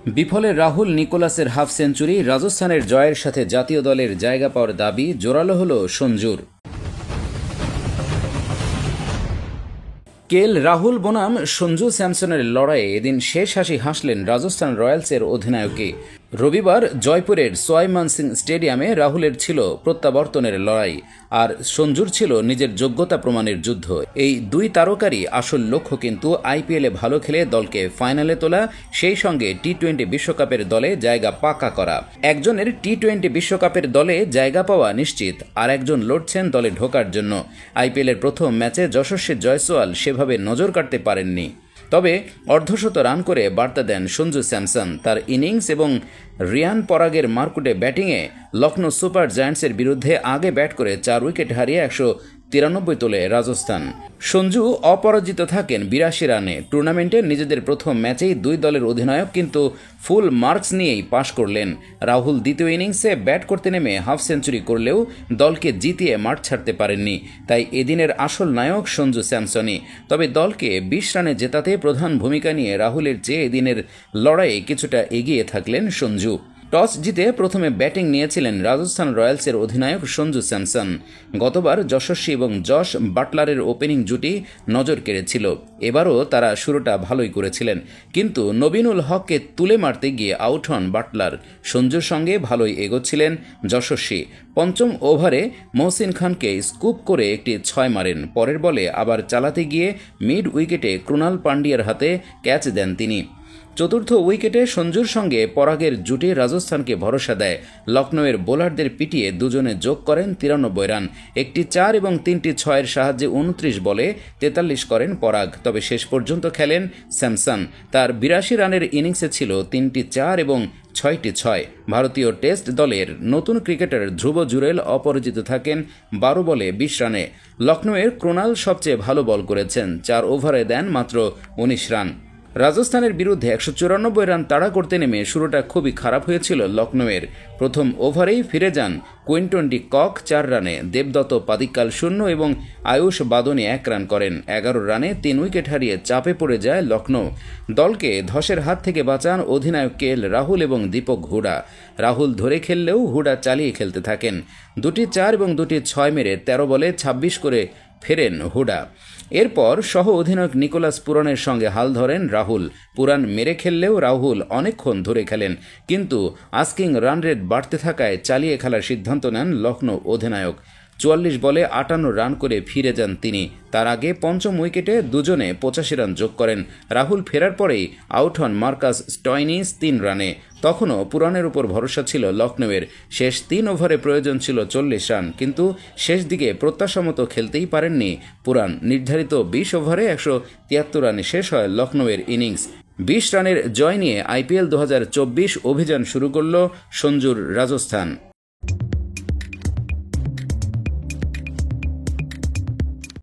বিফলে Rahul নিকোলাসের half century, রাজস্থানের জয়ের সাথে জাতীয় দলের জায়গা পাওয়ার দাবি জোরালো হল সঞ্জুর। রাহুল বনাম সঞ্জু স্যামসনের লড়াইয়ে এদিন শেষ হাসি হাসলেন রাজস্থান রয়্যালসের অধিনায়কই। রবিবার জয়পুরের সোয়াইমান সিং স্টেডিয়ামে রাহুলের ছিল প্রত্যাবর্তনের লড়াই, আর সঞ্জুর ছিল নিজের যোগ্যতা প্রমাণের যুদ্ধ। এই দুই তারকারই আসল লক্ষ্য কিন্তু আইপিএলে ভালো খেলে দলকে ফাইনালে তোলা, সেই সঙ্গে টি-20 বিশ্বকাপের দলে জায়গা পাকা করা। একজনের টি-20 বিশ্বকাপের দলে জায়গা পাওয়া নিশ্চিত, আর একজন লড়ছেন দলে ঢোকার জন্য। আইপিএলের প্রথম ম্যাচে যশস্বী জয়সওয়াল সেভাবে নজর কাটতে পারেননি, তবে অর্ধশত রান করে বার্তা দেন সঞ্জু স্যামসন। তার ইনিংস এবং রিয়ান পরাগের মারকুটে ব্যাটিংয়ে লখনৌ সুপার জায়ান্টসের বিরুদ্ধে আগে ব্যাট করে 4 উইকেট হারিয়ে 193 তোলে রাজস্থান। সঞ্জু অপরাজিত থাকেন 82 রানে। টুর্নামেন্টের নিজেদের প্রথম ম্যাচেই দুই দলের অধিনায়ক কিন্তু ফুল মার্কস নিয়েই পাশ করলেন। রাহুল দ্বিতীয় ইনিংসে ব্যাট করতে নেমে হাফ সেঞ্চুরি করলেও দলকে জিতিয়ে মাঠ ছাড়তে পারেননি, তাই এদিনের আসল নায়ক সঞ্জু স্যামসনই। তবে দলকে 20 রানে জেতাতে প্রধান ভূমিকা নিয়ে রাহুলের চেয়ে এদিনের লড়াইয়ে কিছুটা এগিয়ে থাকলেন সঞ্জু। টস জিতে প্রথমে ব্যাটিং নিয়েছিলেন রাজস্থান রয়্যালসের অধিনায়ক সঞ্জু স্যামসন। গতবার যশস্বী এবং জশ বাটলারের ওপেনিং জুটি নজর কেড়েছিল, এবারও তারা শুরুটা ভালোই করেছিলেন, কিন্তু নবীনুল হককে তুলে মারতে গিয়ে আউট হন বাটলার। সঞ্জুর সঙ্গে ভালোই এগোচ্ছিলেন যশস্বী। পঞ্চম ওভারে মহসিন খানকে স্কুপ করে একটি 6 মারেন। পরের বলে আবার চালাতে গিয়ে মিড উইকেটে ক্রুনাল পান্ডিয়ার হাতে ক্যাচ দেন তিনি। চতুর্থ উইকেটে সঞ্জুর সঙ্গে পরাগের জুটি রাজস্থানকে ভরসা দেয়। লখনৌয়ের বোলারদের পিটিয়ে দুজনে যোগ করেন 93 রান। একটি 4 এবং 3টি 6-এর সাহায্যে 29 বলে 43 করেন পরাগ। তবে শেষ পর্যন্ত খেলেন স্যামসন। তার 82 রানের ইনিংসে ছিল 3টি 4 এবং 6টি 6। ভারতীয় টেস্ট দলের নতুন ক্রিকেটার ধ্রুব জুরেল অপরাজিত থাকেন 12 বলে 20 রানে। লখনৌয়ের ক্রুনাল সবচেয়ে ভালো বল করেছেন, 4 ওভারে দেন মাত্র 19 রান। রাজস্থানের বিরুদ্ধে 194 রান তাড়া করতে নেমে শুরুটা খুবই খারাপ হয়েছিল লখনৌয়ের। প্রথম ওভারেই ফিরে যান কুইন্টন ডি কক 4 রানে, দেবদত্ত পাদিক্কাল 0 এবং আয়ুষ বাদনী 1 রান করেন। 11 রানে 3 উইকেট হারিয়ে চাপে পড়ে যায় লখনৌ। দলকে ধসের হাত থেকে বাঁচান অধিনায়ক রাহুল এবং দীপক হুডা। রাহুল ধরে খেললেও হুডা চালিয়ে খেলতে থাকেন। 2টি 4 এবং 2টি 6 মেরে 13 বলে 26 করে ফেরেন হুডা। এরপর সহ অধিনায়ক নিকোলাস পুরানের সঙ্গে হাল ধরেন রাহুল। পুরান মেরে খেললেও রাহুল অনেকক্ষণ ধরে খেলেন, কিন্তু আস্কিং রান রেট বাড়তে থাকায় চালিয়ে খেলার সিদ্ধান্ত নেন লখনৌ অধিনায়ক। 44 বলে 58 রান করে ফিরে যান তিনি। তার আগে পঞ্চম উইকেটে দুজনে 85 রান যোগ করেন। রাহুল ফেরার পরেই আউট হন মার্কাস স্টয়নিস 3 রানে। তখনও পুরানের উপর ভরসা ছিল লখনৌয়ের। শেষ 3 ওভারে প্রয়োজন ছিল 40 রান, কিন্তু শেষ দিকে প্রত্যাশামতো খেলতেই পারেননি পুরান। নির্ধারিত 20 ওভারে 173 রানে শেষ হয় লখনৌয়ের ইনিংস। 20 রানের জয় নিয়ে আইপিএল 2024 অভিযান শুরু করল সঞ্জুর রাজস্থান।